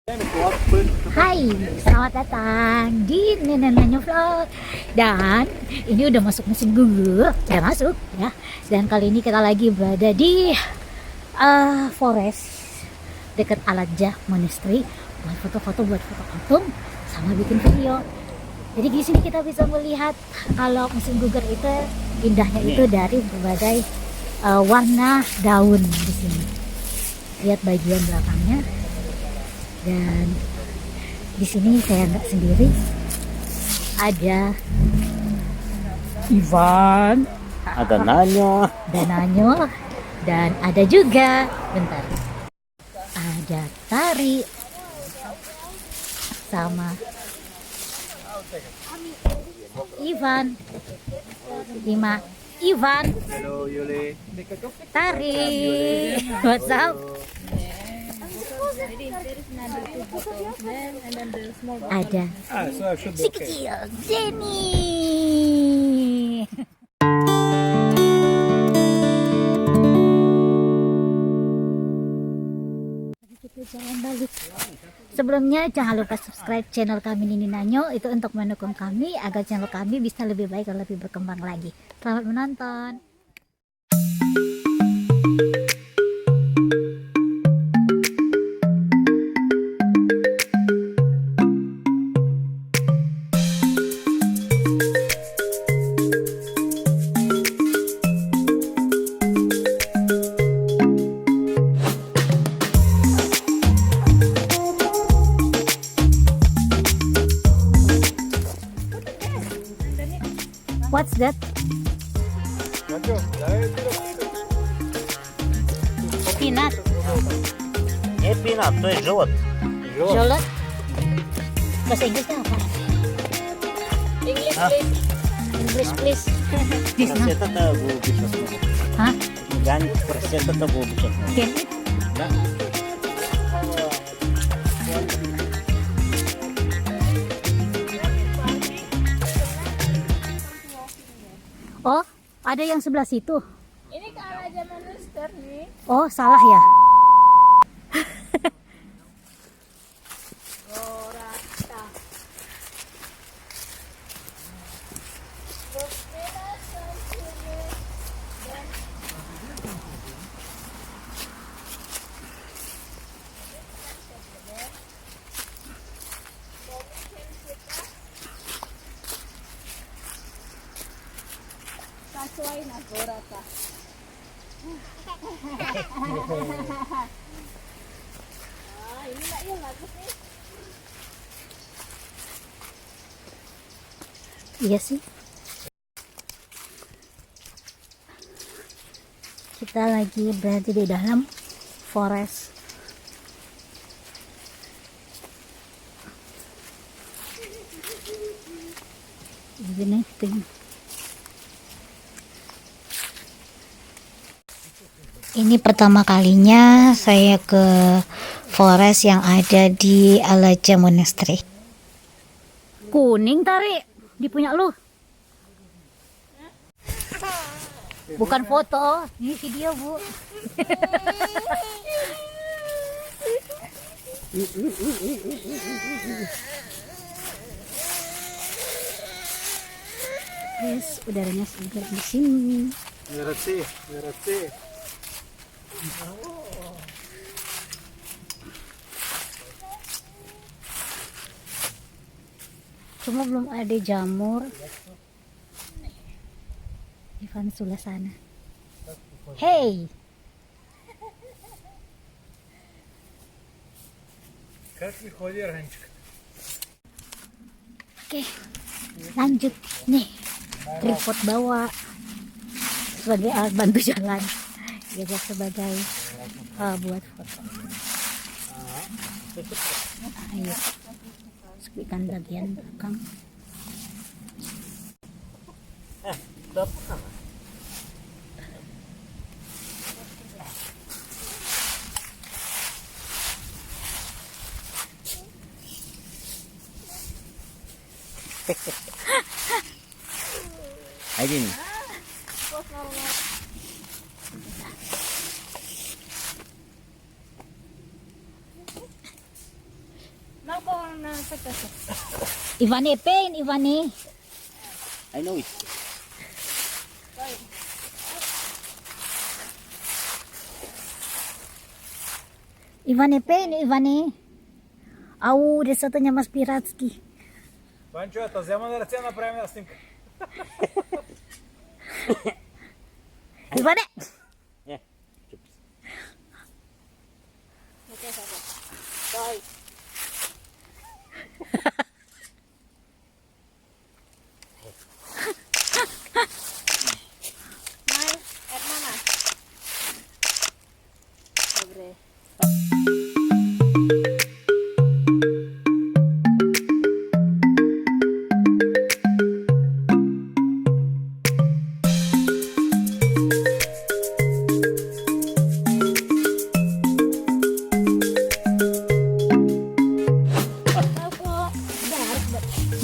Hai, selamat datang di Nenek Nanyo Vlog. Dan ini udah masuk musim gugur, udah masuk ya. Dan kali ini kita lagi berada di forest dekat Al-Hajjah Monastery buat foto-foto, sama bikin video. Jadi di sini kita bisa melihat kalau musim gugur itu indahnya itu dari berbagai warna daun di sini. Lihat bagian belakangnya. Dan di sini saya nggak sendiri, ada Ivan, ada Nanyo, dan ada juga, bentar, ada Tari sama Ivan, Ivan, halo Yuli, Tari, what's up? Ada si kecil Jenny. Kita jalan balik. Sebelumnya jangan lupa subscribe channel kami Nini Nanyo, itu untuk mendukung kami agar channel kami bisa lebih baik dan lebih berkembang lagi. Selamat menonton. What's that? Peanut. не пинат, то есть живот. Jolot. Bahasa Inggrisnya apa? English please. This no? Просет это голуби сейчас могут. Hah? Ганит просет это голуби сейчас могут. Can it? Да? Oh, ada yang sebelah situ. Ini ke Al-Hajjah Monastery nih. Oh, salah ya. Gorata. Kasuai na Gorata. Ini enggak ya bagus nih. Iya sih. Kita lagi berada di dalam forest. Begini, ini pertama kalinya saya ke forest yang ada di Al-Hajjah Monastery. Kuning Tari, di punya lu. Bukan foto, ini video Bu. Guys, udaranya segar di sini. Мерси. Cuma belum ada jamur. Ivan sudah sana. Hey, oke, lanjut nih. Tripod bawa sebagai alat bantu jalan, juga sebagai buat foto. Ayo, sepikan bagian belakang. Dapur apa? Один. nasa kasi. Ivane, pain, Ivane. I know it. Иване, pain, Иване. Ау, децата няма спиратски. Ванчо, ето, взема на ръце, направим една снимка. Иване! Yeah. Чуп. Okay, sabi. Toy. Mai, at mana? Sobre.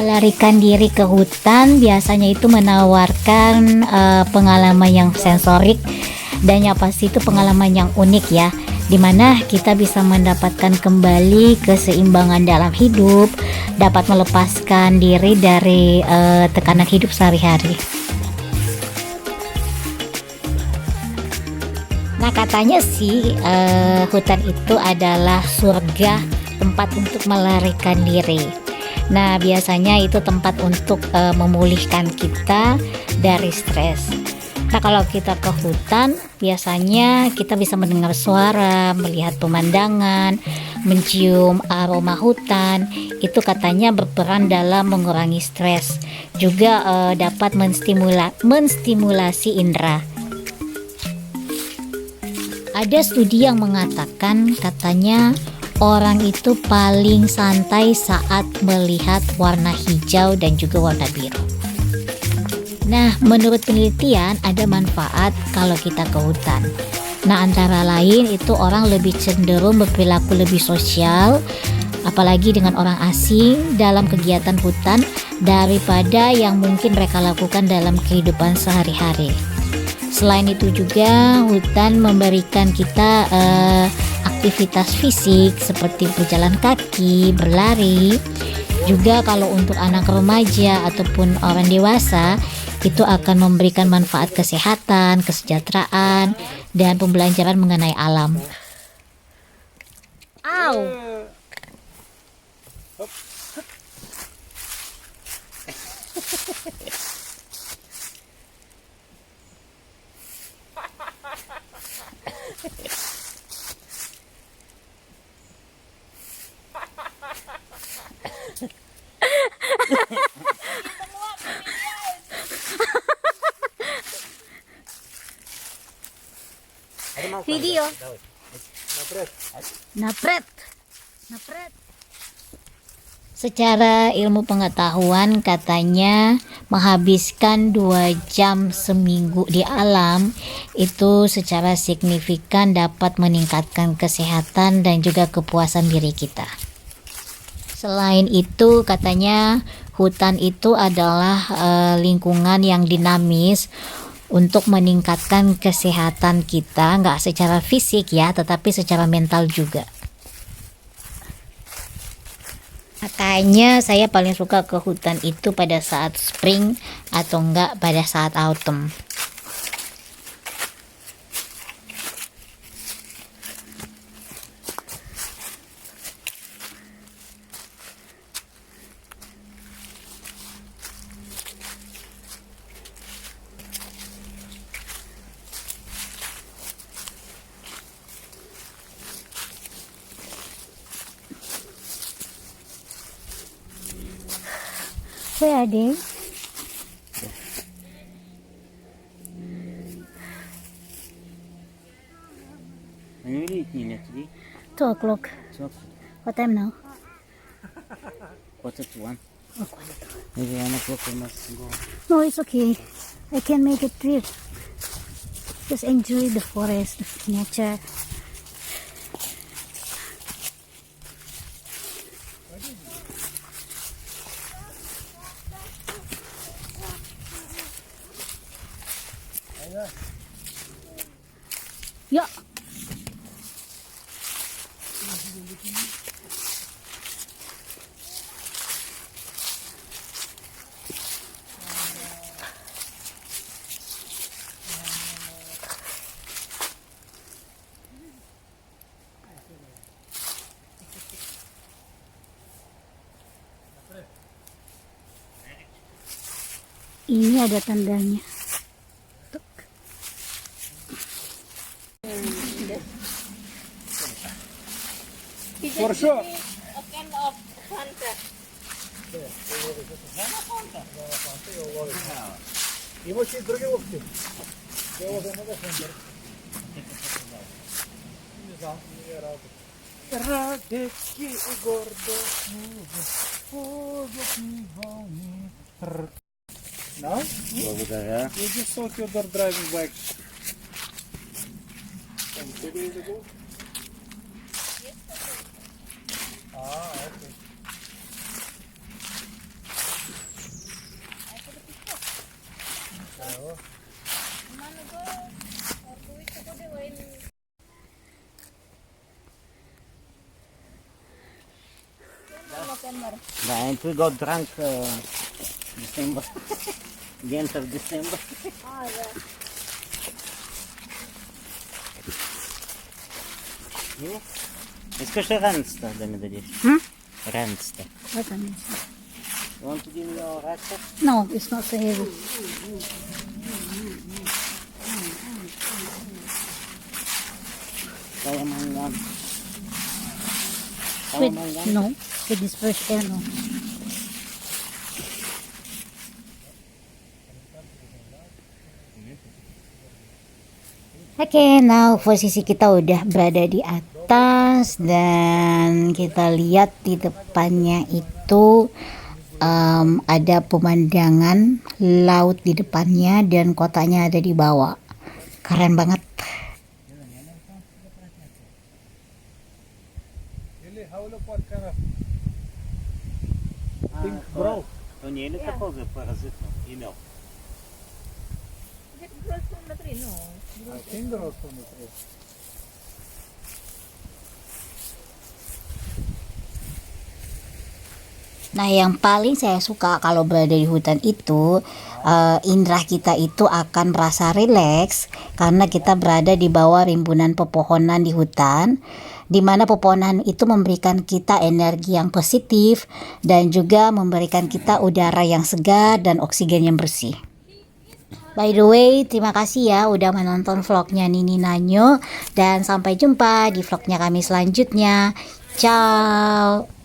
Melarikan diri ke hutan biasanya itu menawarkan pengalaman yang sensorik dan yang pasti itu pengalaman yang unik ya, dimana kita bisa mendapatkan kembali keseimbangan dalam hidup, dapat melepaskan diri dari tekanan hidup sehari-hari. Nah katanya sih hutan itu adalah surga, tempat untuk melarikan diri. Nah biasanya itu tempat untuk memulihkan kita dari stres. Nah kalau kita ke hutan biasanya kita bisa mendengar suara, melihat pemandangan, mencium aroma hutan. Itu katanya berperan dalam mengurangi stres. Juga dapat menstimulasi indera. Ada studi yang mengatakan katanya orang itu paling santai saat melihat warna hijau dan juga warna biru. Nah, menurut penelitian ada manfaat kalau kita ke hutan. Nah, antara lain itu orang lebih cenderung berperilaku lebih sosial, apalagi dengan orang asing dalam kegiatan hutan daripada yang mungkin mereka lakukan dalam kehidupan sehari-hari. Selain itu juga hutan memberikan kita aktivitas fisik seperti berjalan kaki, berlari. Juga kalau untuk anak remaja ataupun orang dewasa itu akan memberikan manfaat kesehatan, kesejahteraan, dan pembelajaran mengenai alam. Au. Video. Napret. Secara ilmu pengetahuan katanya menghabiskan 2 jam seminggu di alam itu secara signifikan dapat meningkatkan kesehatan dan juga kepuasan diri kita. Selain itu katanya hutan itu adalah lingkungan yang dinamis untuk meningkatkan kesehatan kita, nggak secara fisik ya, tetapi secara mental juga. Makanya saya paling suka ke hutan itu pada saat spring atau enggak pada saat autumn. Where are they? And you really eat actually. 2 o'clock. So, What time now? what's it one? Oh, 1:15. Maybe 1 o'clock we must go. No, it's okay. I can make it trip. Just enjoy the forest, the nature. Ya. Ini ada tandanya. Tuh. For sure. A kind of hunter. Имаше и други ловци. Те ловят много фендер. Не знам, не е работа. Радецки и гордо ходят ни вълни. No? Благодаря. You just saw Theodore driving bike. Ah, okay. Mana go? Or do it ko de when November. And we got drunk December. The end of December. Ah, yeah. И скажи ранста, да ми дадеш. Ранста. What am I saying? You want to give me your racket? No, it's not so heavy. Kaya mangyan. Kaya With, mangyan. no, with this fresh air, no. Oke, now posisi kita udah berada di atas dan kita lihat di depannya itu ada pemandangan laut di depannya dan kotanya ada di bawah. Keren banget. Или хавлю под канав. Think, bro. То не е ли такова паразитно имел? It grows from the tree, no. I think there was from the tree. Nah, yang paling saya suka kalau berada di hutan itu, indera kita itu akan merasa rileks karena kita berada di bawah rimbunan pepohonan di hutan, di mana pepohonan itu memberikan kita energi yang positif dan juga memberikan kita udara yang segar dan oksigen yang bersih. By the way, terima kasih ya udah menonton vlognya Nini Nanyo dan sampai jumpa di vlognya kami selanjutnya. Ciao.